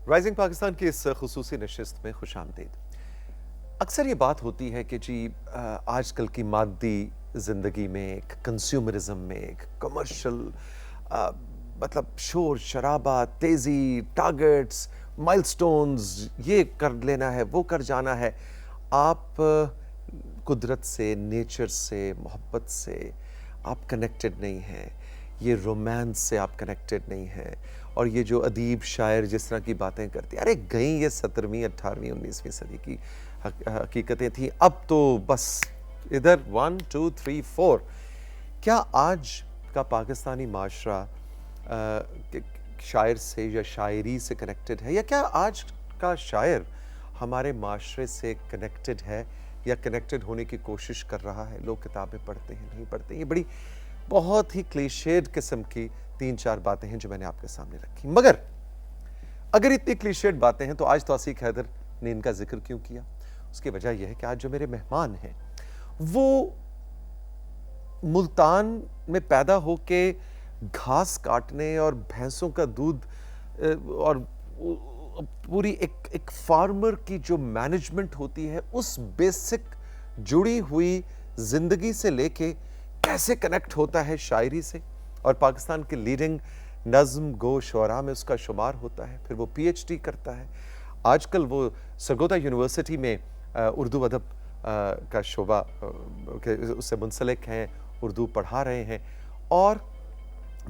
Rising Pakistan की इस खुसूसी नशिस्त में खुशामदीद। अक्सर ये बात होती है कि जी आजकल की मादी ज़िंदगी में एक कंज्यूमरिज्म में एक कमर्शियल मतलब शोर शराबा, तेज़ी, टारगेट्स, माइलस्टोन्स, ये कर लेना है, वो कर जाना है। आप कुदरत से, नेचर से, मोहब्बत से आप कनेक्टेड नहीं हैं। ये रोमांस से आप कनेक्टेड नहीं हैं। और ये जो अदीब शायर जिस तरह की बातें करते हैं, अरे गई ये 17वीं 18वीं 19वीं सदी की हकीकतें थी। अब तो बस इधर 1 2 3 4। क्या आज का पाकिस्तानी माशरा शायर से या शायरी से कनेक्टेड है, या क्या आज का शायर हमारे माशरे से कनेक्टेड है या कनेक्टेड होने की कोशिश कर रहा है? लोग किताबें पढ़ते हैं, नहीं पढ़ते? ये बड़ी बहुत ही क्लीशेड किस्म की 3-4 बातें हैं जो मैंने आपके सामने रखी। मगर अगर इतनी क्लीशेड बातें हैं तो आज तौसीक हैदर ने इनका जिक्र क्यों किया? उसकी वजह यह है कि आज जो मेरे मेहमान हैं वो मुल्तान में पैदा होके घास काटने और भैंसों का दूध और पूरी एक फार्मर की जो मैनेजमेंट होती है उस बेसिक जुड़ी हुई जिंदगी से लेके कैसे कनेक्ट होता है शायरी से, और पाकिस्तान के लीडिंग नज़्म गो शुअरा में उसका शुमार होता है। फिर वो पीएचडी करता है। आजकल वो सरगोदा यूनिवर्सिटी में उर्दू अदब का शोबा उससे मुंसलिक हैं, उर्दू पढ़ा रहे हैं और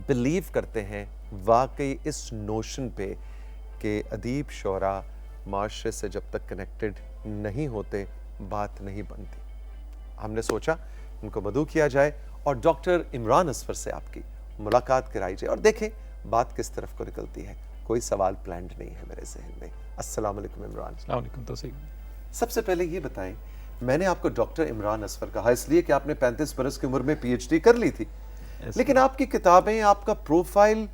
बिलीव करते हैं वाकई इस नोशन पे कि अदीब शुअरा माशरे से जब तक कनेक्टेड नहीं होते बात नहीं बनती। हमने सोचा उनको मदऊ किया जाए और डॉक्टर इमरान असफर से आपकी मुलाकात कराई जाए और देखें बात किस तरफ को निकलती है। कोई सवाल प्लान्ड नहीं है मेरे जहन में। अस्सलाम वालेकुम इमरान। अस्सलाम वालेकुम तौसीक। सबसे पहले ये बताएं, मैंने आपको डॉक्टर इमरान असफर कहा इसलिए कि आपने 35 बरस की उम्र में पीएचडी कर ली थी, लेकिन आपकी किताबें, आपका प्रोफाइल,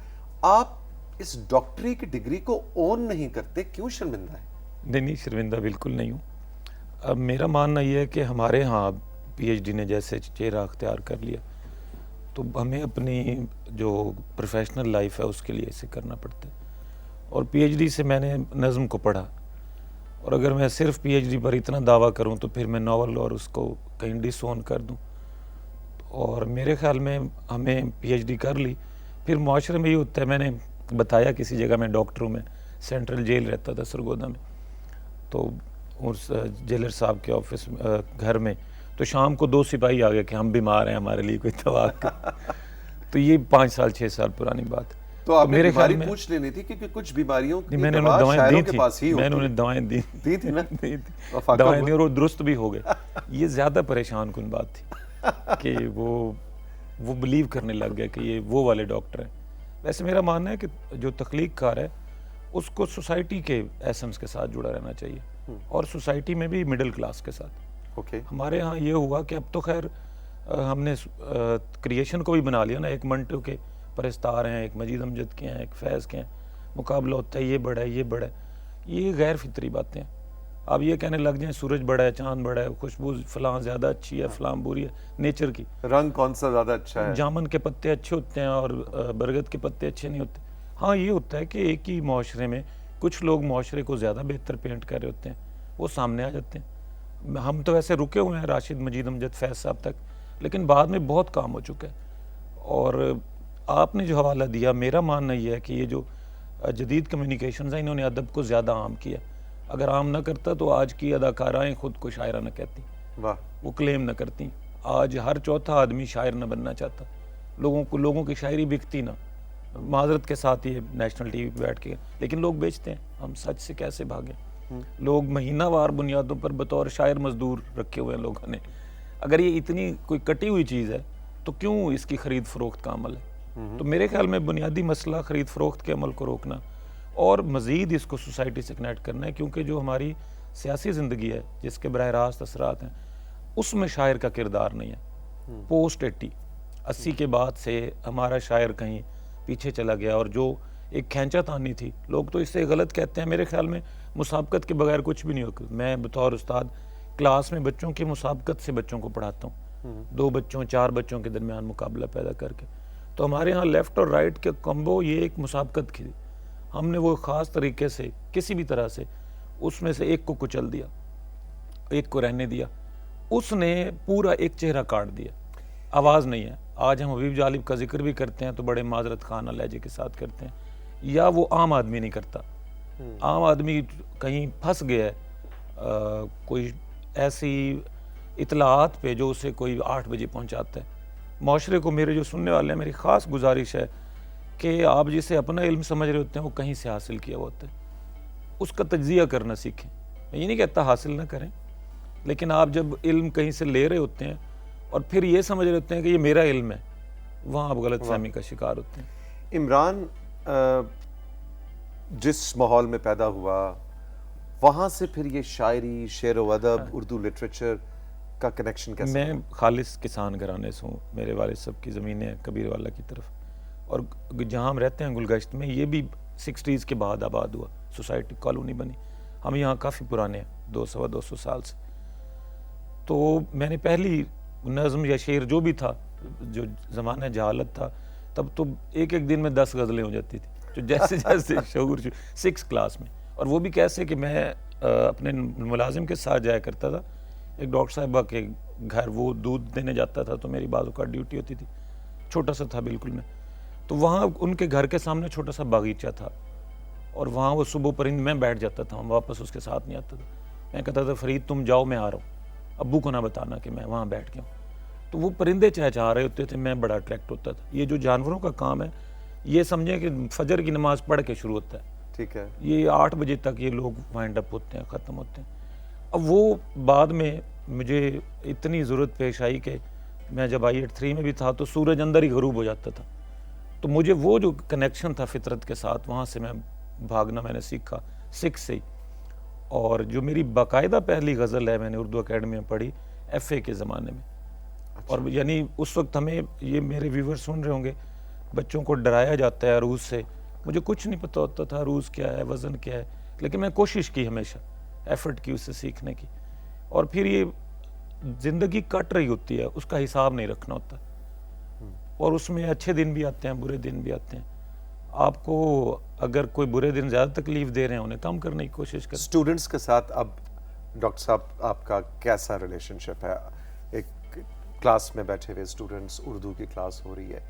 आप इस डॉक्टरी की डिग्री को ओन नहीं करते, क्यों? शर्मिंदा है? नहीं, शर्मिंदा बिल्कुल नहीं हूँ। अब मेरा मानना ये है कि हमारे यहाँ पीएचडी ने जैसे चेहरा अख्तियार कर लिया तो हमें अपनी जो प्रोफेशनल लाइफ है उसके लिए इसे करना पड़ता है। और पीएचडी से मैंने नज़्म को पढ़ा, और अगर मैं सिर्फ पीएचडी पर इतना दावा करूँ तो फिर मैं नावल और उसको कहीं डिसोन कर दूँ। और मेरे ख्याल में हमें पीएचडी कर ली, फिर मुआशरे में ये होता है, मैंने बताया किसी जगह मैं डॉक्टर हूँ, मैं सेंट्रल जेल रहता था सरगोदा में, तो उस जेलर साहब के ऑफिस घर में तो शाम को 2 सिपाही आ गए कि हम बीमार हैं, हमारे लिए कोई दवा तो ये 5 साल 6 साल पुरानी बात। तो आपने मेरे बीमारी पूछ लेनी थी क्योंकि कुछ बीमारियों की मैंने उन्हें दवाएं दी थी, मैंने उन्हें दवाएं दी थी ना दवाएं दी और वो दुरुस्त भी हो गए। ये ज़्यादा परेशान कुन बात थी कि वो बिलीव करने लग गया कि ये वो वाले डॉक्टर हैं। वैसे मेरा मानना है कि जो तख्लीक़कार है उसको सोसाइटी के एसेंस के साथ जुड़ा रहना चाहिए और सोसाइटी में भी मिडिल क्लास के साथ। हमारे यहाँ ये हुआ कि अब तो खैर हमने क्रिएशन को भी बना लिया ना, एक मंटो के परस्तार हैं, एक मजीद अमजद के हैं, एक फैज़ के हैं, मुकाबला होता है ये बड़ा है ये बड़ा है। ये गैर फितरी बातें हैं। अब ये कहने लग जाए सूरज बड़ा है, चांद बड़ा है, खुशबू फलां ज़्यादा अच्छी है, फलां बुरी है, नेचर की रंग कौन सा ज़्यादा अच्छा है, जामन के पत्ते अच्छे होते हैं और बरगद के पत्ते अच्छे नहीं होते। हाँ, ये होता है कि एक ही मुआशरे में कुछ लोग मुआशरे को ज़्यादा बेहतर पेंट कर रहे होते हैं, वो सामने आ जाते हैं। हम तो वैसे रुके हुए हैं राशिद, मजीद, अमजद, फैज़ साहब तक, लेकिन बाद में बहुत काम हो चुका है। और आपने जो हवाला दिया, मेरा मानना ये है कि ये जो जदीद कम्युनिकेशंस हैं इन्होंने अदब को ज़्यादा आम किया। अगर आम ना करता तो आज की अदाकाराएँ खुद को शायरा न कहती, वाह, वो क्लेम न करती। आज हर चौथा आदमी शायर न बनना चाहता, लोगों की शायरी बिकती ना, माजरत के साथ ये नेशनल टीवी पे बैठ के, लेकिन लोग बेचते हैं। हम सच से कैसे भागें? लोग महीनावार बुनियादों पर बतौर शायर मजदूर रखे हुए हैं लोगों ने। अगर ये इतनी कोई कटी हुई चीज़ है तो क्यों इसकी ख़रीद फ़रोख्त का अमल है? तो मेरे ख्याल में बुनियादी मसला ख़रीद फ़रोख्त के अमल को रोकना और मज़ीद इसको सोसाइटी से कनेक्ट करना है, क्योंकि जो हमारी सियासी ज़िंदगी है जिसके बरह रास्त असरात हैं उसमें शायर का किरदार नहीं है। पोस्ट 80 के बाद से हमारा शायर कहीं पीछे चला गया और जो एक खैंचा तानी थी, लोग तो इससे गलत कहते हैं, मेरे ख्याल में मुसाबकत के बगैर कुछ भी नहीं होगा। मैं बतौर उस्ताद क्लास में बच्चों की मुसाबकत से बच्चों को पढ़ाता हूँ, 2 बच्चों 4 बच्चों के दरमियान मुकाबला पैदा करके। तो हमारे यहाँ लेफ़्ट और राइट के कॉम्बो ये एक मुसाबकत की। हमने वो ख़ास तरीके से किसी भी तरह से उसमें से एक को कुचल दिया, एक को रहने दिया। उसने पूरा एक चेहरा काट दिया, आवाज़ नहीं है। आज हम हबीब जालिब का जिक्र भी करते हैं तो बड़े माजरत खाना लहजे के साथ करते हैं, या वो आम आदमी नहीं करता। आम आदमी कहीं फंस गया है कोई ऐसी इतलात पे जो उसे कोई 8 बजे पहुंचाता है। माशरे को, मेरे जो सुनने वाले हैं, मेरी ख़ास गुजारिश है कि आप जिसे अपना इल्म समझ रहे होते हैं वो कहीं से हासिल किया होता है, उसका तज्जिया करना सीखें। मैं ये नहीं कहता हासिल ना करें, लेकिन आप जब इल्म कहीं से ले रहे होते हैं और फिर ये समझ रहे होते हैं कि ये मेरा इल्म है, वहाँ आप गलतफहमी का शिकार होते हैं। इमरान जिस माहौल में पैदा हुआ, वहाँ से फिर ये शायरी, शेर व अदब, उर्दू लिटरेचर का कनेक्शन कैसे? मैं खालिस किसान घराने से हूँ। मेरे वालिद साहब की ज़मीनें हैं कबीर वाला की तरफ, और जहाँ हम रहते हैं गुलगश्त में, ये भी 60s के बाद आबाद हुआ, सोसाइटी कॉलोनी बनी। हम यहाँ काफ़ी पुराने हैं, 200 साल से। तो मैंने पहली नज़म या शेर जो भी था, जो ज़माना जहालत था, तब तो एक एक दिन में 10 गज़लें हो जाती थी, जो जैसे जैसे शऊर 6 क्लास में। और वो भी कैसे कि मैं अपने मुलाजिम के साथ जाया करता था, एक डॉक्टर साहिबा के घर, वो दूध देने जाता था तो मेरी बाजू का ड्यूटी होती थी, छोटा सा था बिल्कुल मैं। तो वहाँ उनके घर के सामने छोटा सा बागीचा था, और वहाँ वो सुबह परिंद, मैं बैठ जाता था, वापस उसके साथ नहीं आता था। मैं कहता था फरीद तुम जाओ, मैं आ रहा हूँ, अब्बू को ना बताना कि मैं वहाँ बैठ गया हूँ। तो वो परिंदे चहचहा रहे होते थे, मैं बड़ा अट्रैक्ट होता था। ये जो जानवरों का काम है, ये समझें कि फजर की नमाज पढ़ के शुरू होता है, ठीक है, ये 8 बजे तक ये लोग वाइंड अप होते हैं, ख़त्म होते हैं। अब वो बाद में मुझे इतनी ज़रूरत पेश आई कि मैं जब IIT 3 में भी था तो सूरज अंदर ही गरूब हो जाता था। तो मुझे वो जो कनेक्शन था फितरत के साथ, वहाँ से मैं भागना मैंने सीखा 6 से ही। और जो मेरी बाकायदा पहली गज़ल है, मैंने उर्दू अकेडमी में पढ़ी FA के ज़माने में। अच्छा। और यानी उस वक्त हमें, ये मेरे व्यूवर सुन रहे होंगे, बच्चों को डराया जाता है अरूज़ से। मुझे कुछ नहीं पता होता था अरूज़ क्या है, वज़न क्या है, लेकिन मैं कोशिश की, हमेशा एफ़र्ट की उससे सीखने की। और फिर ये ज़िंदगी कट रही होती है, उसका हिसाब नहीं रखना होता, और उसमें अच्छे दिन भी आते हैं, बुरे दिन भी आते हैं। आपको अगर कोई बुरे दिन ज़्यादा तकलीफ दे रहे हैं, उन्हें कम करने की कोशिश करें। स्टूडेंट्स के साथ अब डॉक्टर साहब आपका कैसा रिलेशनशिप है? एक क्लास में बैठे हुए स्टूडेंट्स, उर्दू की क्लास हो रही है,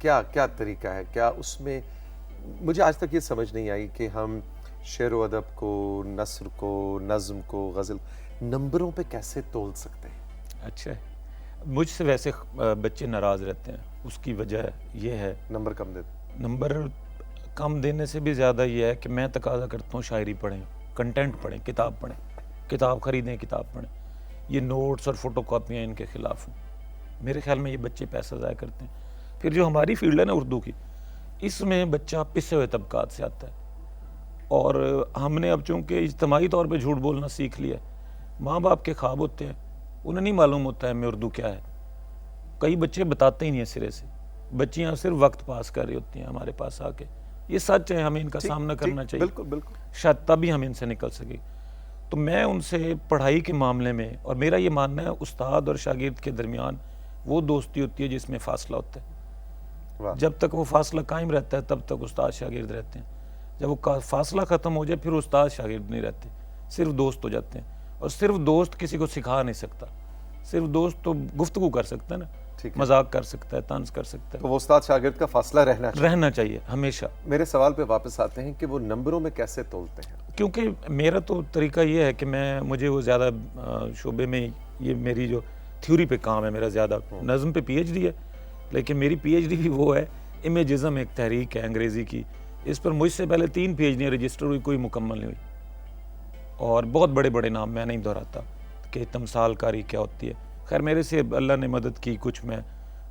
क्या क्या तरीका है? क्या उसमें, मुझे आज तक ये समझ नहीं आई कि हम शेर व अदब को, नस्र को, नज़्म को, गज़ल नंबरों पे कैसे तोल सकते हैं? अच्छा, मुझसे वैसे बच्चे नाराज़ रहते हैं, उसकी वजह ये है, नंबर कम देते। नंबर कम देने से भी ज़्यादा ये है कि मैं तकाज़ा करता हूँ शायरी पढ़ें, कंटेंट पढ़ें, किताब पढ़ें, किताब ख़रीदें, किताब पढ़ें। ये नोट्स और फ़ोटोकॉपियाँ इनके ख़िलाफ़ हूँ। मेरे ख्याल में ये बच्चे पैसा ज़ाया करते हैं। फिर जो हमारी फील्ड है ना उर्दू की, इसमें बच्चा पिसे हुए तबकात से आता है, और हमने अब चूँकि इज्तिमाई तौर पे झूठ बोलना सीख लिया। माँ बाप के ख्वाब होते हैं, उन्हें नहीं मालूम होता है मैं उर्दू क्या है। कई बच्चे बताते ही नहीं है सिरे से, बच्चियाँ सिर्फ वक्त पास कर रही होती हैं हमारे पास आके। ये सच है, हमें इनका सामना करना चाहिए, बिल्कुल बिल्कुल, शायद तभी हम इनसे निकल सके। तो मैं उनसे पढ़ाई के मामले में, और मेरा ये मानना है उस्ताद और शागिर्द के दरमियान वो दोस्ती होती है जिसमें फ़ासला होता है। जब तक वो फासला कायम रहता है तब तक उस्ताद शागिर्द रहते हैं। जब वो फासला ख़त्म हो जाए फिर उस्ताद शागिर्द नहीं रहते, सिर्फ दोस्त हो जाते हैं। और सिर्फ दोस्त किसी को सिखा नहीं सकता, सिर्फ दोस्त तो गुफ्तगू कर सकता है ना, मजाक कर सकता है, तंज कर सकता है। तो वो उस्ताद शागिर्द का फासला रहना चाहिए हमेशा। मेरे सवाल पे वापस आते हैं कि वो नंबरों में कैसे तोलते हैं? क्योंकि मेरा तो तरीका ये है कि मुझे वो ज़्यादा शोबे में, ये मेरी जो थ्योरी पे काम है मेरा ज़्यादा, नज़्म पे PhD है, लेकिन मेरी PhD भी वो है, इमेजिज़म एक तहरीक है अंग्रेज़ी की। इस पर मुझसे पहले 3 PhD रजिस्टर हुई, कोई मुकम्मल नहीं हुई, और बहुत बड़े बड़े नाम मैं नहीं दोहराता कि तमसाल कारी क्या होती है। खैर मेरे से अल्लाह ने मदद की कुछ। मैं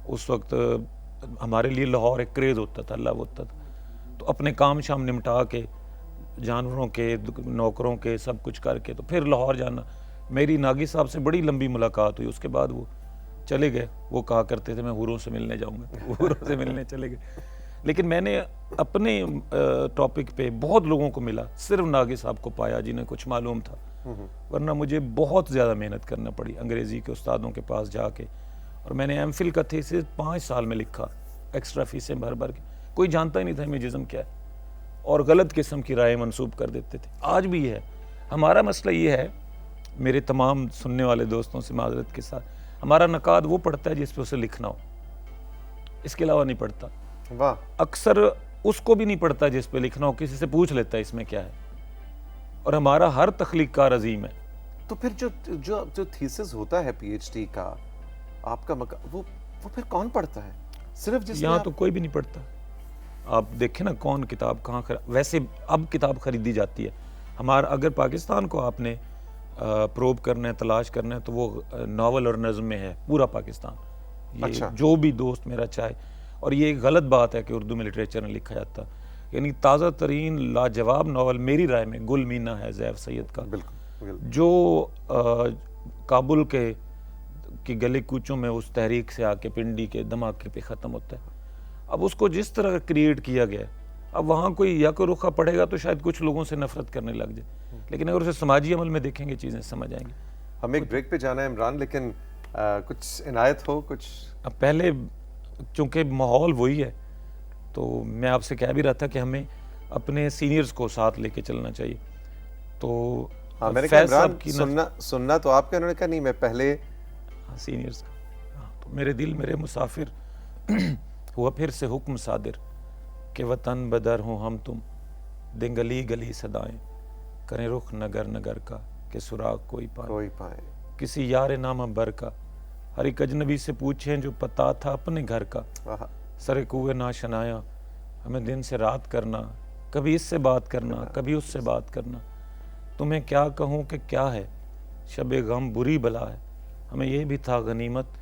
उस वक्त हमारे लिए लाहौर एक क्रेज़ होता था, अल्लाह होता था, तो अपने काम शाम निमटा के, जानवरों के, नौकरों के, सब कुछ करके तो फिर लाहौर जाना। मेरी नागी साहब से बड़ी लंबी मुलाकात हुई, उसके बाद वो चले गए। वो कहा करते थे मैं हूरों से मिलने जाऊँगा, तो हूरों से मिलने चले गए। लेकिन मैंने अपने टॉपिक पे बहुत लोगों को मिला, सिर्फ नागी साहब को पाया जिन्हें कुछ मालूम था, वरना मुझे बहुत ज़्यादा मेहनत करना पड़ी अंग्रेज़ी के उस्तादों के पास जाके। और मैंने MPhil का थीसिस 5 साल में लिखा, एक्स्ट्रा फीसें भर भर के। कोई जानता ही नहीं था इमेजिज़म क्या है, और गलत किस्म की राय मंसूब कर देते थे। आज भी है। हमारा मसला ये है, मेरे तमाम सुनने वाले दोस्तों से माजरत के साथ, हमारा नकाद वो पढ़ता है जिस पे उसे लिखना हो, इसके अलावा नहीं पढ़ता। वाह। अक्सर उसको भी नहीं पढ़ता जिस पे लिखना हो, किसी से पूछ लेता है इसमें क्या है। और हमारा हर तख्लीक कार अजीम है। तो फिर जो जो जो थीसिस होता है पीएचडी का आपका वो फिर कौन पढ़ता है? सिर्फ जिसने यहाँ तो कोई भी नहीं पढ़ता। आप देखें ना कौन किताब कहाँ वैसे अब किताब खरीदी जाती है। हमारा अगर पाकिस्तान को आपने प्रोब करना है, तलाश करना है, तो वो नावल और नज़्म में है पूरा पाकिस्तान। ये अच्छा। जो भी दोस्त मेरा चाहे, और ये एक गलत बात है कि उर्दू में लिटरेचर में लिखा जाता, यानी ताज़ा तरीन लाजवाब नावल मेरी राय में गुल मीना है ज़ैफ सैयद का, बिल्कुल जो काबुल के की गली कूचों में उस तहरीक से आके पिंडी के धमाके पे ख़त्म होता है। अब उसको जिस तरह क्रिएट किया गया है, अब वहाँ कोई या कोई रुखा पढ़ेगा तो शायद कुछ लोगों से नफरत करने लग जाए, लेकिन अगर उसे समाजी अमल में देखेंगे चीज़ें समझ आएंगी। हमें एक ब्रेक पे जाना है इमरान, लेकिन कुछ इनायत हो कुछ। अब पहले चूंकि माहौल वही है, तो मैं आपसे कह भी रहा था कि हमें अपने सीनियर्स को साथ लेके चलना चाहिए। तो हाँ, मैंने कहा इमरान सुनना तो आपके, उन्होंने कहा नहीं मैं पहले सीनियर्स का। हाँ, तो मेरे दिल मेरे मुसाफिर हुआ फिर से हुक्म सादिर के वतन बदर हो हम तुम, दिन गली गली सदाएं करें रुख नगर नगर का कि सुराग कोई पाए किसी यार नाम बर का, हर एक अजनबी से पूछें जो पता था अपने घर का, सरे कुएं ना शनाया हमें दिन से रात करना, कभी इससे बात करना कभी उससे बात करना, तुम्हें क्या कहूँ कि क्या है शबे गम बुरी बला है, हमें यह भी था गनीमत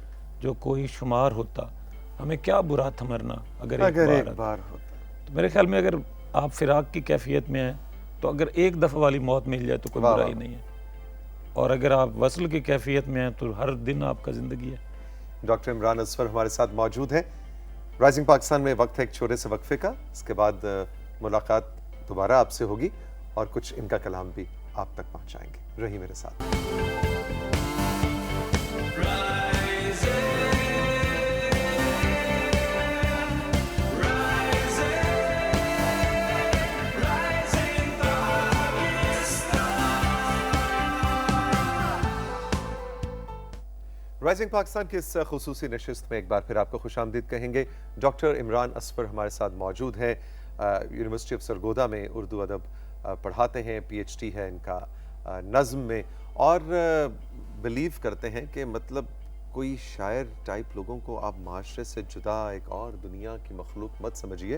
जो कोई शुमार होता, हमें क्या बुरा था मरना अगर एक बार होता। तो मेरे ख्याल में अगर आप फिराक की कैफियत में हैं तो अगर एक दफ़ा वाली मौत मिल जाए तो कोई बुराई नहीं है, और अगर आप वसल की कैफियत में हैं तो हर दिन आपका ज़िंदगी है। डॉक्टर इमरान असफर हमारे साथ मौजूद हैं। राइजिंग पाकिस्तान में वक्त है एक छोटे से वक्फे का, इसके बाद मुलाकात दोबारा आपसे होगी और कुछ इनका कलाम भी आप तक पहुंचाएंगे। रही मेरे साथ। राइजिंग पाकिस्तान की इस खुसूसी नशिस्त में एक बार फिर आपको खुशामदीद कहेंगे। डॉक्टर इमरान असफर हमारे साथ मौजूद हैं। यूनिवर्सिटी ऑफ सरगोदा में उर्दू अदब पढ़ाते हैं, पीएचडी है इनका नज़्म में, और बिलीव करते हैं कि मतलब कोई शायर टाइप लोगों को आप माशरे से जुदा एक और दुनिया की मखलूक मत समझिए,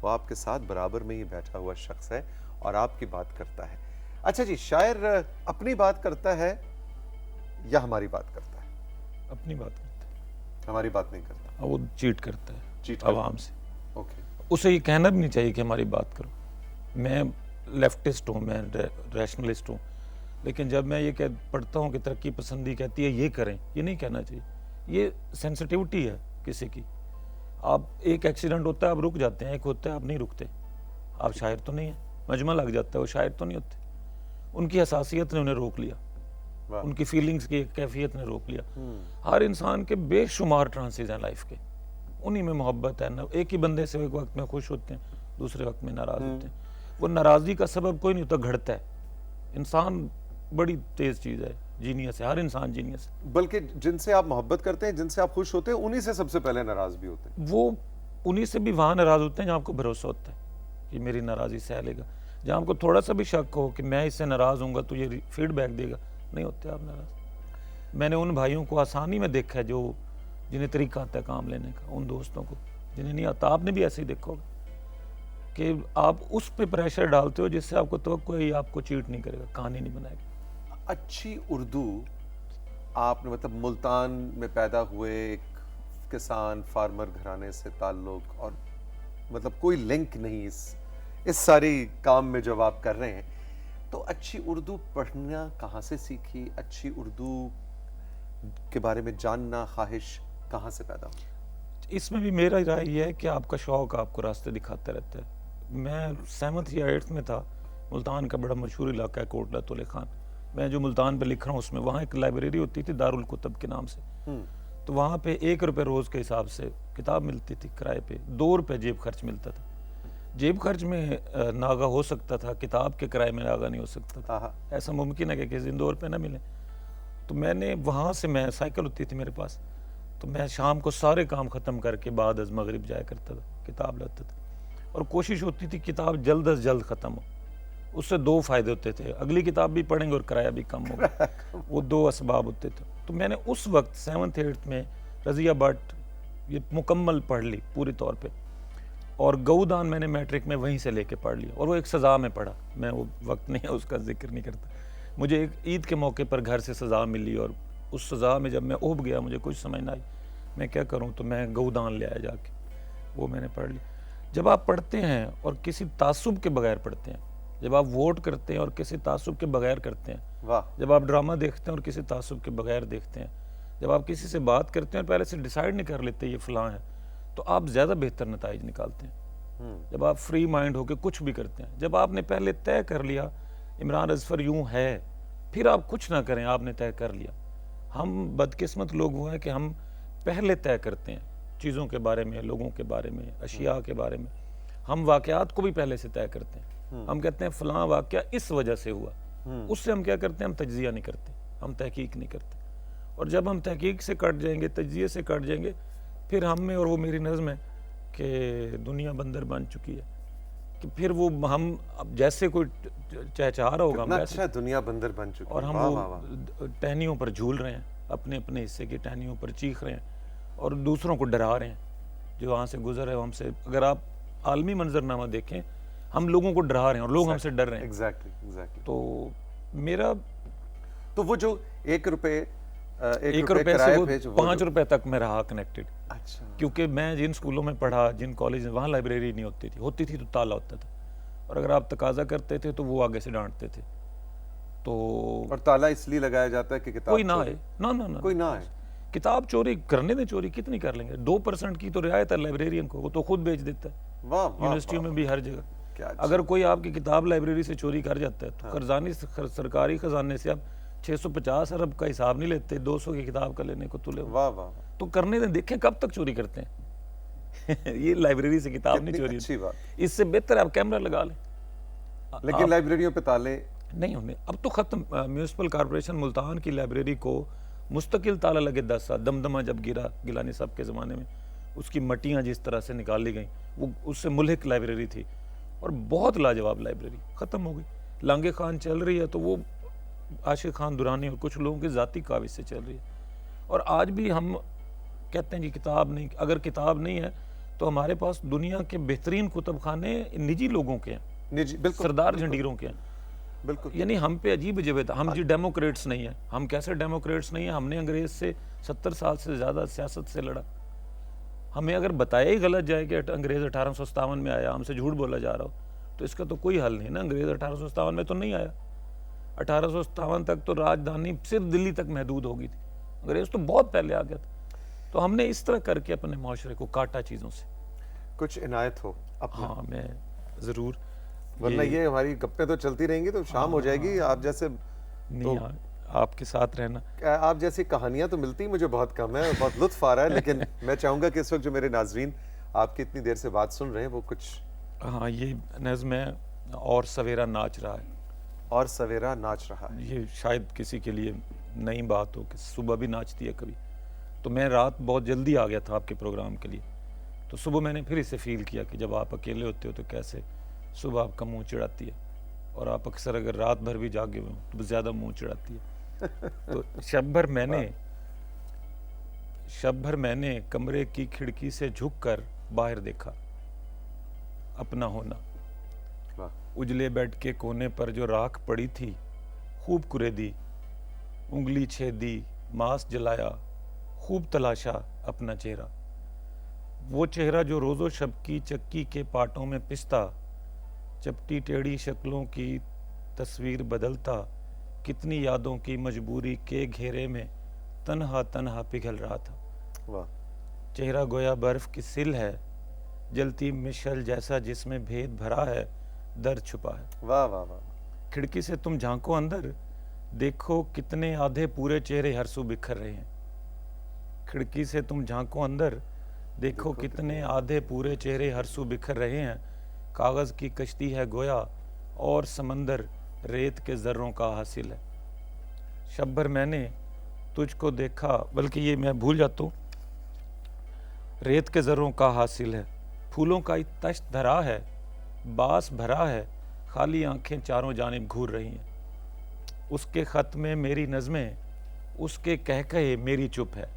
वो आपके साथ बराबर में ही बैठा हुआ शख्स है और आपकी बात करता है। अच्छा जी, शायर अपनी बात करता है या हमारी बात करता है? अपनी बात करता है, हमारी बात नहीं करता। वो चीट करता है, चीट आवाम से। ओके। उसे ये कहना भी नहीं चाहिए कि हमारी बात करो। मैं लेफ्टिस्ट हूँ, मैं रैशनलिस्ट हूँ, लेकिन जब मैं ये पढ़ता हूँ कि तरक्की पसंदी कहती है ये करें, ये नहीं कहना चाहिए। ये सेंसिटिविटी है किसी की। आप एक एक्सीडेंट होता है आप रुक जाते हैं, एक होता है आप नहीं रुकते। आप शायर तो नहीं है, मजमा लग जाता है, वो शायर तो नहीं होते। उनकी हसासियत ने उन्हें रोक लिया, उनकी फीलिंग्स की कैफियत ने रोक लिया। हर इंसान के बेशुमार ट्रांसेस हैं लाइफ के, उन्हीं में मोहब्बत है ना। एक ही बंदे से एक वक्त में खुश होते हैं, दूसरे वक्त में नाराज होते हैं। वो नाराज़गी का सबब कोई नहीं होता, घड़ता है। इंसान बड़ी तेज चीज़ है, जीनियस है, हर इंसान जीनियस है। बल्कि जिनसे आप मोहब्बत करते हैं, जिनसे आप खुश होते हैं, उन्हीं से सबसे पहले नाराज भी होते हैं। वो उन्हीं से भी वहाँ नाराज होते हैं जहाँ आपको भरोसा होता है कि मेरी नाराज़गी सह लेगा। जहाँ आपको थोड़ा सा भी शक हो कि मैं इससे नाराज़ हूँगा तो ये फीडबैक देगा, नहीं होते आप नाराज़। मैंने उन भाइयों को आसानी में देखा है जो जिन्हें तरीका आता है काम लेने का, उन दोस्तों को जिन्हें नहीं आता। आपने भी ऐसे ही देखा होगा कि आप उस पे प्रेशर डालते हो जिससे आपको तवक्को है आपको चीट नहीं करेगा, कहानी नहीं बनाएगा। अच्छी उर्दू आपने मतलब मुल्तान में पैदा हुए एक किसान फार्मर घराने से ताल्लुक, और मतलब कोई लिंक नहीं इस सारी काम में जब आप कर रहे हैं, तो अच्छी उर्दू पढ़ना कहाँ से सीखी? अच्छी उर्दू के बारे में जानना ख्वाहिश कहाँ से पैदा हुई? इसमें भी मेरा राय ये है कि आपका शौक़ आपको रास्ते दिखाता रहता है। मैं 7th या 8th में था, मुल्तान का बड़ा मशहूर इलाका है कोटला तोले खान। मैं जो मुल्तान पे लिख रहा हूँ उसमें वहाँ एक लाइब्रेरी होती थी दारुल कुतब के नाम से। तो वहाँ पे 1 रुपये रोज़ के हिसाब से किताब मिलती थी किराए पे, 2 रुपये जेब खर्च मिलता था। जेब खर्च में नागा हो सकता था, किताब के किराए में नागा नहीं हो सकता था। आहा, ऐसा मुमकिन है कि किसी दिन 2 रुपये ना मिले। तो मैंने वहाँ से, मैं साइकिल होती थी मेरे पास, तो मैं शाम को सारे काम ख़त्म करके बाद अज़ मगरिब जाया करता था, किताब लाता था। और कोशिश होती थी किताब जल्द अज़ जल्द ख़त्म हो। उससे 2 फ़ायदे होते थे, अगली किताब भी पढ़ेंगे और किराया भी कम होगा। वो 2 असबाब होते थे। तो मैंने उस वक्त 7th-8th में रज़िया भट्ट ये मुकम्मल पढ़ ली पूरी तौर पे। और गऊदान मैंने मैट्रिक में वहीं से लेके पढ़ लिया, और वो एक सज़ा में पढ़ा। मैं वो वक्त नहीं है उसका जिक्र नहीं करता। मुझे एक ईद के मौके पर घर से सज़ा मिली, और उस सज़ा में जब मैं उब गया, मुझे कुछ समझ ना आई मैं क्या करूं, तो मैं गऊदान ले आया जाके, वो मैंने पढ़ लिया। जब आप पढ़ते हैं और किसी तासुब के बगैर पढ़ते हैं, जब आप वोट करते हैं और किसी तासुब के बगैर करते हैं, वाह, जब आप ड्रामा देखते हैं और किसी तासुब के बगैर देखते हैं, जब आप किसी से बात करते हैं और पहले से डिसाइड नहीं कर लेते ये फ़लाँ है, तो आप ज़्यादा बेहतर नताइज निकालते हैं। जब आप फ्री माइंड होकर कुछ भी करते हैं, जब आपने पहले तय कर लिया इमरान अज़फ़र यूँ है, फिर आप कुछ ना करें, आपने तय कर लिया। हम बदकिस्मत लोग वो हैं कि हम पहले तय करते हैं चीज़ों के बारे में, लोगों के बारे में, अशिया के बारे में। हम वाक़यात को भी पहले से तय करते हैं। हम कहते हैं फ़लाँ वाक़या इस वजह से हुआ, उससे हम क्या करते हैं, हम तज्ज़िया नहीं करते, हम तहकीक नहीं करते। और जब हम तहकीक से कट जाएंगे, तज्ज़िये से कट जाएंगे, फिर हम में, और वो मेरी नज़्म है कि दुनिया बंदर बन चुकी है, कि फिर वो हम अब जैसे कोई चहचहा रहा होगा, हम वैसे, अच्छा, दुनिया बंदर बन चुकी और है। हम वाह, वो वाह, वाह। टहनियों पर झूल रहे हैं, अपने अपने हिस्से की टहनियों पर चीख रहे हैं, और दूसरों को डरा रहे हैं जो वहाँ से गुजर रहे हैं हमसे। अगर आप आलमी मंजरनामा देखें, हम लोगों को डरा रहे हैं और लोग हमसे डर रहे हैं। एग्जैक्टली। तो मेरा तो वो जो 1 रुपए, 1 रुपए से वो 5 रुपए तक मैं रहा कनेक्टेड, अच्छा, क्योंकि मैं जिन स्कूलों में पढ़ा, जिन कॉलेज में, वहाँ लाइब्रेरी नहीं होती थी तो ताला होता था, और अगर आप तकाजा करते थे तो वो आगे से डांटते थे। तो और ताला इसलिए लगाया जाता है कि किताब कोई ना आए, ना कोई ना आए। किताब चोरी करने दें, चोरी कितनी कर लेंगे, 2% की तो रियायत है लाइब्रेरियन को, वो तो खुद बेच देता है वाह, वाह, यूनिवर्सिटियों वाह, में भी, हर जगह। क्या अच्छा। अगर कोई आपकी किताब लाइब्रेरी से चोरी कर जाता है तो खजानी सरकारी खजाने से आप 650 अरब का हिसाब नहीं लेते, 200 की किताब का लेने को तुले हो। वाह, वाह, वाह। तो करने दें, देखें कब तक चोरी करते हैं। ये लाइब्रेरी से किताब नहीं कितनी चोरी अच्छी बात। इससे बेहतर आप कैमरा लगा लें। लेकिन लाइब्रेरियों पे ताले नहीं होने, अब तो ख़त्म। म्यूनसिपल कॉर्पोरेशन मुल्तान की लाइब्रेरी को मुस्तकिल ताला लगे 10 साल। दमदमा जब गिरा गिलानी साहब के ज़माने में, उसकी मट्टियाँ जिस तरह से निकाली गई, वो उससे मुल्हिक लाइब्रेरी थी, और बहुत लाजवाब लाइब्रेरी ख़त्म हो गई। लांगे खान चल रही है तो वो आशिक खान दुरानी और कुछ लोगों की ज़ाती काविश से चल रही है। और आज भी हम कहते हैं कि किताब नहीं, अगर किताब नहीं है तो हमारे पास दुनिया के बेहतरीन कुतुब खाने निजी लोगों के हैं, निजी, बिल्कुल, सरदार झंडीरों के हैं। बिल्कुल। यानी हम पे अजीब अजीब, हम जी डेमोक्रेट्स नहीं है। हम कैसे डेमोक्रेट्स नहीं है? हमने अंग्रेज से 70 साल से ज़्यादा सियासत से लड़ा। हमें अगर बताया ही गलत जाए कि अंग्रेज़ 1857 में आया, हमसे झूठ बोला जा रहा हो, तो इसका तो कोई हल नहीं ना। अंग्रेज़ 1857 में तो नहीं आया, 1857 तक तो राजधानी सिर्फ दिल्ली तक महदूद हो गई थी, अंग्रेज़ तो बहुत पहले आ गया था। तो हमने इस तरह करके अपने माशरे को काटा चीज़ों से। कुछ इनायत हो अपना। हाँ, मैं ज़रूर, वरना ये हमारी गप्पें तो चलती रहेंगी तो शाम हो जाएगी। आप जैसे नहीं, आपके साथ रहना, आप जैसी कहानियां तो मिलती मुझे बहुत कम है, बहुत लुत्फ आ रहा है। लेकिन मैं चाहूँगा कि इस वक्त जो मेरे नाजरीन आपकी इतनी देर से बात सुन रहे हैं वो कुछ। हाँ, ये नज़्म है और सवेरा नाच रहा है। और सवेरा नाच रहा है, ये शायद किसी के लिए नई बात हो कि सुबह भी नाचती है कभी। तो मैं रात बहुत जल्दी आ गया था आपके प्रोग्राम के लिए, तो सुबह मैंने फिर इसे फील किया कि जब आप अकेले होते हो तो कैसे सुबह आपका मुंह चिढ़ाती है, और आप अक्सर अगर रात भर भी जागे हुए हो तो ज़्यादा मुंह चिढ़ाती है। तो शब भर मैंने कमरे की खिड़की से झुककर बाहर देखा अपना होना। उजले बेड के कोने पर जो राख पड़ी थी खूब कुरेदी, उंगली छेदी, मांस जलाया, खूब तलाशा अपना चेहरा। वो चेहरा जो रोज़ो शब की चक्की के पाटों में पिसता, चपटी टेढ़ी शक्लों की तस्वीर बदलता, कितनी यादों की मजबूरी के घेरे में तन्हा तन्हा पिघल रहा था। वाह। चेहरा गोया बर्फ की सिल है, जलती मिशल जैसा जिसमें भेद भरा है, दर्द छुपा है। वाह वाह वाह। खिड़की से तुम झांको अंदर, देखो कितने आधे पूरे चेहरे हरसू बिखर रहे हैं। खिड़की से तुम झांको अंदर, देखो कितने आधे पूरे चेहरे हरसू बिखर रहे हैं। कागज़ की कश्ती है गोया और समंदर रेत के ज़र्रों का हासिल है। शब भर मैंने तुझको देखा, बल्कि ये मैं भूल जाता हूँ, रेत के ज़र्रों का हासिल है, फूलों का एक तश्त धरा है, बास भरा है, खाली आंखें चारों जानिब घूर रही हैं। उसके ख़त में मेरी नज़में, उसके कह कहे मेरी चुप है।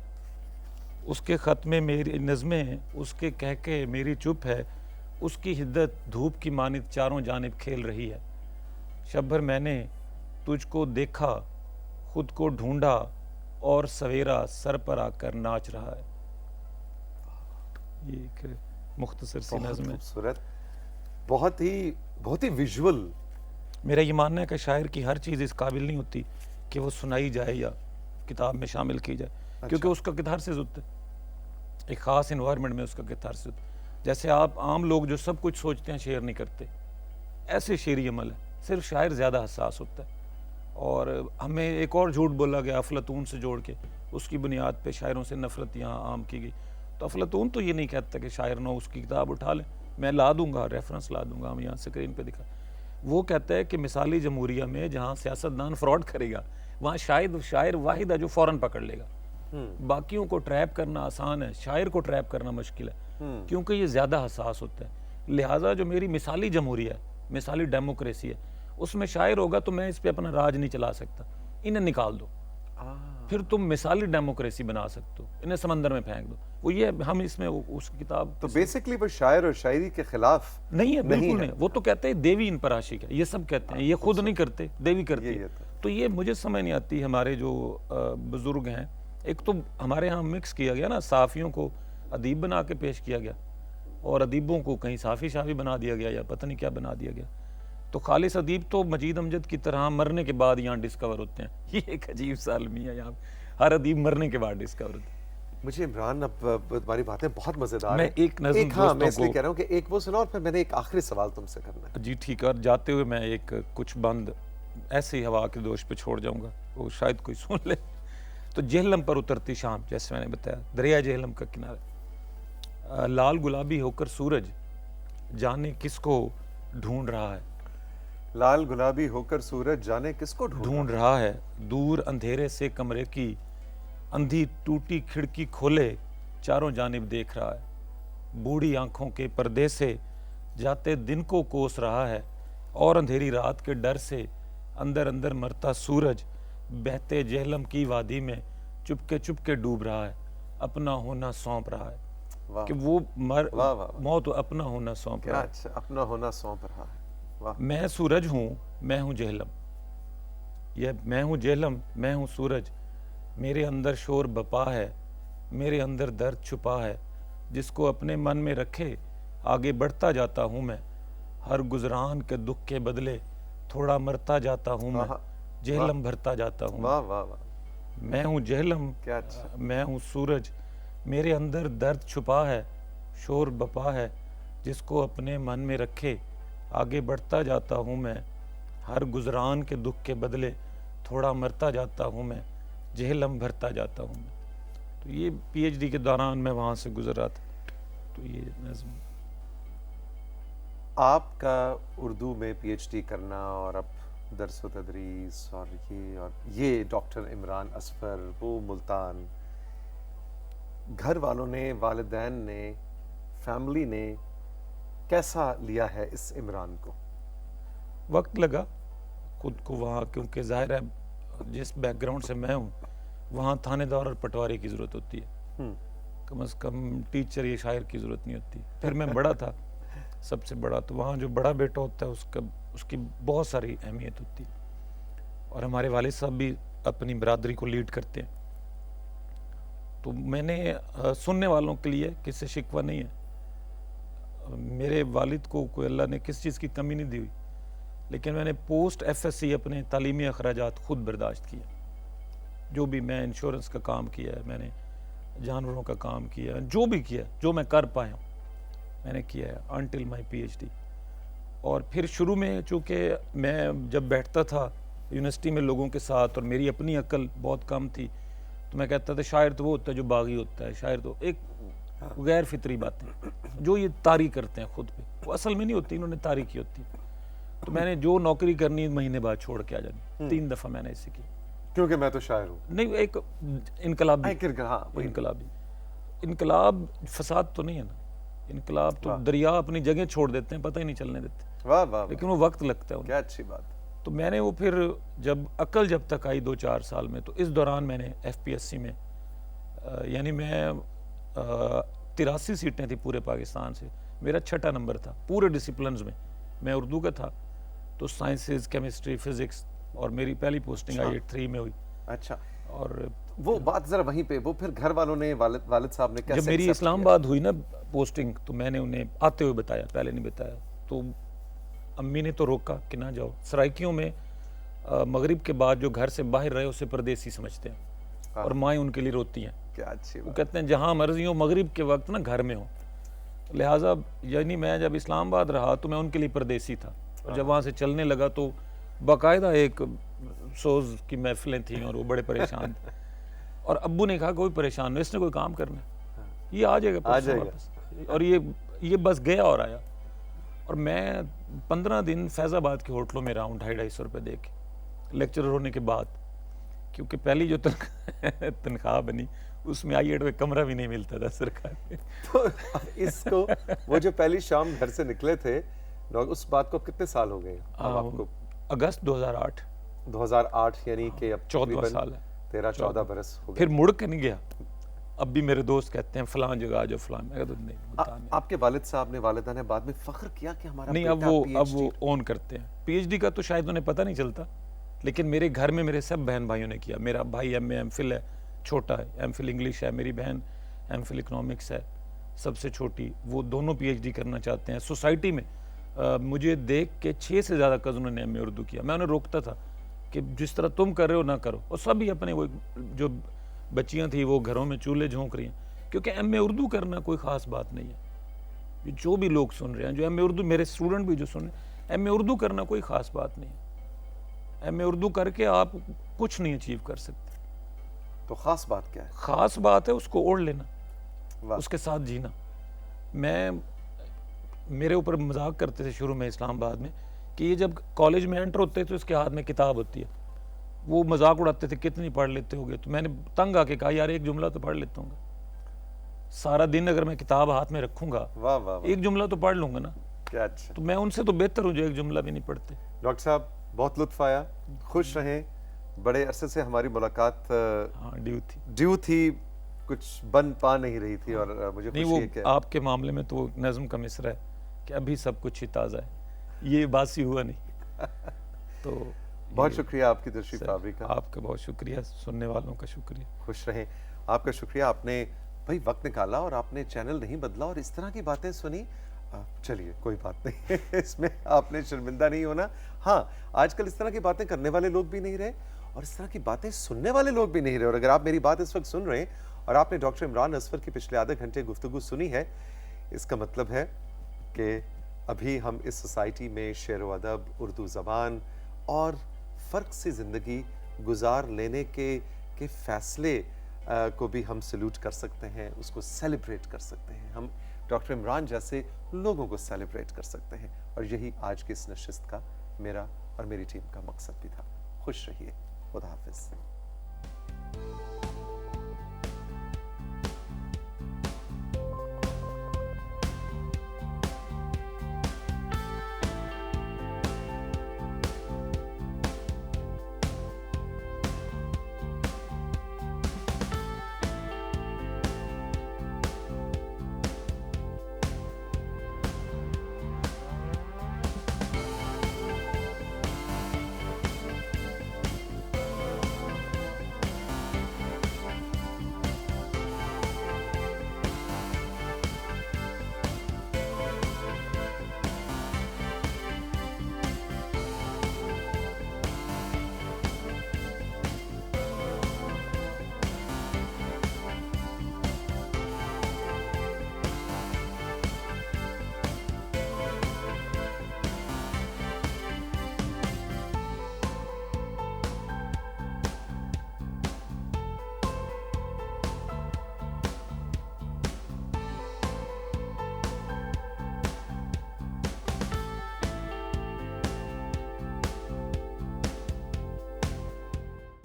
उसके ख़त में मेरी नज़में, उसके कह कहे मेरी चुप है। उसकी हिद्दत धूप की मानित चारों जानिब खेल रही है। शब भर मैंने तुझको देखा, खुद को ढूंढा और सवेरा सर पर आकर नाच रहा है। ये एक मुख्तसर सी बहुत नज़म है। खूबसूरत, बहुत ही विजुअल। मेरा ये मानना है कि शायर की हर चीज़ इस काबिल नहीं होती कि वो सुनाई जाए या किताब में शामिल की जाए, क्योंकि उसका कितारसिस होता है, एक ख़ास इन्वायरमेंट में उसका कितारसिस होता है। जैसे आप आम लोग जो सब कुछ सोचते हैं शेयर नहीं करते, ऐसे शेरी अमल है, सिर्फ शायर ज़्यादा हसास होता है। और हमें एक और झूठ बोला गया अफलातून से जोड़ के, उसकी बुनियाद पे शायरों से नफ़रत यहाँ आम की गई। तो अफलातून तो ये नहीं कहता कि शायर ना उसकी किताब उठा लें, मैं ला दूंगा, रेफरेंस ला दूंगा, हम यहाँ स्क्रीन पे दिखा। वो कहता है कि मिसाली जमहूरिया में जहाँ सियासतदान फ्रॉड करेगा, वहाँ शायद शायर वाहिद है जो फ़ौरन पकड़ लेगा। बाकियों को ट्रैप करना आसान है, शायर को ट्रैप करना मुश्किल है, क्योंकि ये ज़्यादा हसास होता है। लिहाजा जो मेरी मिसाली जमहूरिया है, मिसाली डेमोक्रेसी है, उसमें शायर होगा तो मैं इस पे अपना राज नहीं चला सकता, इन्हें निकाल दो, फिर तुम मिसाली डेमोक्रेसी बना सकते हो, इन्हें समंदर में फेंक दो। वो ये हम इसमें उस किताब तो बेसिकली वो शायर और शायरी के खिलाफ नहीं है, बिल्कुल नहीं। वो तो कहते हैं देवी इन पर आशिक है, ये सब कहते हैं, ये खुद नहीं करते, देवी करती है। तो ये मुझे समझ नहीं आती। हमारे जो बुजुर्ग हैं, एक तो हमारे यहाँ मिक्स किया गया ना, साफ़ियों को अदीब बना के पेश किया गया और अदीबों को कहीं साफ़ी शाफी बना दिया गया या पता नहीं क्या बना दिया गया। तो खालिस अदीब तो मजीद अमजद की तरह मरने के बाद यहाँ डिस्कवर होते हैं। ये एक अजीब सा अलमिया है, यहाँ हर अदीब मरने के बाद डिस्कवर होते हैं। मुझे इमरान, अब तुम्हारी बातें बहुत मज़ेदार मैं हैं। एक नज़म हाँ, मैं दोस्तों इसलिए को कह रहा हूँ कि एक वो सुना और फिर मैंने एक आखिरी सवाल तुमसे करना है। जी ठीक है, और जाते हुए मैं एक कुछ बंद ऐसे ही हवा के दोष पे छोड़ जाऊंगा, वो शायद कोई सुन ले। तो जेहलम पर उतरती शाम, जैसे मैंने बताया, दरिया जेहलम का किनारा, लाल गुलाबी होकर सूरज जाने किसको ढूंढ रहा है। लाल गुलाबी होकर सूरज जाने किसको ढूंढ रहा है, दूर अंधेरे से कमरे की अंधी टूटी खिड़की खोले चारों जानिब देख रहा है। बूढ़ी आंखों के पर्दे से जाते दिन को कोस रहा है और अंधेरी रात के डर से अंदर अंदर मरता सूरज बहते जेहलम की वादी में चुपके डूब रहा है, अपना होना सौंप रहा है। कि वो मौत अपना होना सौंप रहा है। अच्छा, अपना होना सौंप रहा है। वाह। मैं सूरज हूँ, मैं हूँ जेहलम, यह मैं हूँ जेहलम, मैं हूँ सूरज, मेरे अंदर शोर बपा है, मेरे अंदर दर्द छुपा है, जिसको अपने मन में रखे आगे बढ़ता जाता हूँ मैं, हर गुजरान के दुख के बदले थोड़ा मरता जाता हूँ मैं, जेहलम भरता जाता हूँ। वाह वाह वाह। मैं हूँ जेहलम, क्या अच्छा। मैं हूँ सूरज, मेरे अंदर दर्द छुपा है, शोर बपा है, जिसको अपने मन में रखे आगे बढ़ता जाता हूँ मैं, हर गुजरान के दुख के बदले थोड़ा मरता जाता हूँ मैं, जेहलम भरता जाता हूँ मैं। तो ये पीएचडी के दौरान मैं वहाँ से गुजर रहा था। तो ये नज़्म आपका उर्दू में पीएचडी करना और अब दर्स व तदरीस और ये डॉक्टर इमरान असफर, वो मुल्तान, घर वालों ने, वालिदैन ने, फैमिली ने कैसा लिया है इस इमरान को? वक्त लगा खुद को वहाँ, क्योंकि जाहिर है जिस बैकग्राउंड से मैं हूँ वहाँ थानेदार और पटवारी की ज़रूरत होती है, कम से कम टीचर या शायर की ज़रूरत नहीं होती। फिर मैं बड़ा था, सबसे बड़ा, तो वहाँ जो बड़ा बेटा होता है उसकी बहुत सारी अहमियत होती है। और हमारे वालिद साहब भी अपनी बरादरी को लीड करते हैं। तो मैंने सुनने वालों के लिए किससे शिकवा नहीं है, मेरे वालिद को कोई अल्लाह ने किस चीज़ की कमी नहीं दी हुई, लेकिन मैंने पोस्ट FSC अपने तालीमी अखराजात खुद बर्दाश्त किया। जो भी मैं इंश्योरेंस का काम किया है, मैंने जानवरों का काम किया है, जो भी किया, जो मैं कर पाया हूँ मैंने किया है अनटिल माई PhD। और फिर शुरू में चूँकि मैं जब बैठता था यूनिवर्सिटी में लोगों के साथ और मेरी अपनी अक्ल बहुत कम थी, तो मैं कहता था शायर तो वो होता है जो बागी होता है, शायर तो एक गैर फितरी बातें जो ये तारी करते हैं खुद पे। वो असल में नहीं होती, इन्होंने तारीखी होती है। तो मैंने जो नौकरी करनी महीने बाद छोड़ के आ जानी, 3 दफ़ा मैंने ऐसे की। क्योंकि मैं तो शायर हूँ। नहीं, एक इनकलाबी, हाँ, वही। इनकलाबी इनकलाब फसाद तो नहीं है ना, इनकलाब तो दरिया अपनी जगह छोड़ देते हैं, पता ही नहीं चलने देते, वाह वाह, लेकिन वो वक्त लगता है उन्हें। क्या अच्छी बात। तो मैंने वो फिर जब अकल जब तक आई 2-4 साल में, तो इस दौरान मैंने FPSC में यानी मैं 83 सीटें थी पूरे पाकिस्तान से, मेरा 6ठा नंबर था पूरे डिसिप्लिन्स में। मैं उर्दू का था, तो साइंसेज, केमिस्ट्री, फिजिक्स, और मेरी पहली पोस्टिंग आई 83 में हुई। अच्छा, और वो बात जरा वहीं पे, वो फिर घर वालों ने, वालिद साहब ने कैसे जब मेरी accept इस्लामाबाद हुई ना पोस्टिंग, तो मैंने उन्हें आते हुए बताया, पहले नहीं बताया। तो अम्मी ने तो रोका कि ना जाओ। सराइकियों में मगरिब के बाद जो घर से बाहर रहे उसे परदेसी समझते हैं, और माएँ उनके लिए रोती हैं। क्या अच्छी वो बात। कहते हैं जहाँ मर्जी हो मगरिब के वक्त ना घर में हो। लिहाजा यानी मैं जब इस्लामाबाद रहा तो मैं उनके लिए परदेसी था, और जब वहाँ से चलने लगा तो बाकायदा एक सोज की महफिलें थीं, और वो बड़े परेशान थे। और अब्बू ने कहा कोई परेशान नहीं, इसने कोई काम करना है, ये आ जाएगा परसों वापस। और ये बस गया और आया। और मैं 15 दिन फैज़ाबाद के होटलों में रहा हूँ 250-250 रुपये दे के, लेक्चरर होने के बाद, क्योंकि पहली जो तनख्वाह बनी उसमें I8 में कमरा भी नहीं मिलता था सरकारी। तो इसको, वो जो पहली शाम घर से निकले थे, उस बात को कितने साल हो गए अब आपको? अगस्त 2008, 2008, यानी कि अब 14वां साल है। 13-14 बरस हो गए। फिर मुड़ के नहीं गया। अब भी मेरे दोस्त कहते हैं फलां जगह आ जाओ, फलां, मैं कहता नहीं, बता नहीं। आपके वालिद साहब ने, वालिदा ने बाद में फख्र किया कि हमारा नहीं, बेटा अब वो ऑन करते हैं। PhD का तो शायद उन्हें पता नहीं चलता, लेकिन मेरे घर में मेरे सब बहन भाइयों ने किया। मेरा भाई MA MPhil है, छोटा है, MPhil इंग्लिश है। मेरी बहन MPhil इकोनॉमिक्स है, सबसे छोटी। वो दोनों PhD करना चाहते हैं। सोसाइटी में मुझे देख के 6 से ज़्यादा कज़नों ने MA उर्दू किया। मैं उन्हें रोकता था कि जिस तरह तुम कर रहे हो ना करो। और सभी अपने, वो जो बच्चियाँ थी वो घरों में चूल्हे झोंक रही हैं, क्योंकि MA उर्दू करना कोई ख़ास बात नहीं है। जो भी लोग सुन रहे हैं, जो MA उर्दू, मेरे स्टूडेंट भी जो सुन रहे हैं, MA उर्दू करना कोई ख़ास बात नहीं है। MA उर्दू करके आप कुछ नहीं अचीव कर सकते। तो ख़ास बात क्या है? ख़ास बात है उसको ओढ़ लेना, वाह। उसके साथ जीना। मेरे ऊपर मजाक करते थे शुरू में इस्लामाबाद में कि ये जब कॉलेज में एंटर होते तो इसके हाथ में किताब होती है। वो मजाक उड़ाते थे कितनी पढ़ लेते होगे। तो मैंने तंग आके कहा यार एक जुमला तो पढ़ लेता हूँ। सारा दिन अगर मैं किताब हाथ में रखूंगा, वाह वाह वाह, एक जुमला तो पढ़ लूंगा ना। क्या अच्छा। तो मैं उनसे तो बेहतर हूँ जो एक जुमला भी नहीं पढ़ते। डॉक्टर साहब, बहुत लुत्फ आया, खुश रहें। बड़े अरसे से हमारी मुलाकात हाँ, ड्यू थी, कुछ बन पा नहीं रही थी, और मुझे नहीं, खुशी है वो कि आपके मामले में तो नज़्म का मिसरा है कि अभी सब कुछ ही ताज़ा है, ये बासी हुआ नहीं। तो बहुत शुक्रिया आपकी तशरीफ आवरी का। आपका बहुत शुक्रिया, सुनने वालों का शुक्रिया। खुश रहें। आपका शुक्रिया, आपने भाई वक्त निकाला और आपने चैनल नहीं बदला और इस तरह की बातें सुनी। चलिए कोई बात नहीं, इसमें आपने शर्मिंदा नहीं होना। हाँ, आजकल इस तरह की बातें करने वाले लोग भी नहीं रहे और इस तरह की बातें सुनने वाले लोग भी नहीं रहे। और अगर आप मेरी बात इस वक्त सुन रहे हैं और आपने डॉक्टर इमरान असफर की पिछले आधे घंटे गुफ्तगू सुनी है, इसका मतलब है कि अभी हम इस सोसाइटी में शेर व अदब, उर्दू ज़बान और फ़र्क से ज़िंदगी गुजार लेने के फ़ैसले को भी हम सल्यूट कर सकते हैं, उसको सेलिब्रेट कर सकते हैं। हम डॉक्टर इमरान जैसे लोगों को सेलिब्रेट कर सकते हैं, और यही आज की इस नशिस्त का मेरा और मेरी टीम का मकसद भी था। खुश रहिए। खुदा हाफिज़।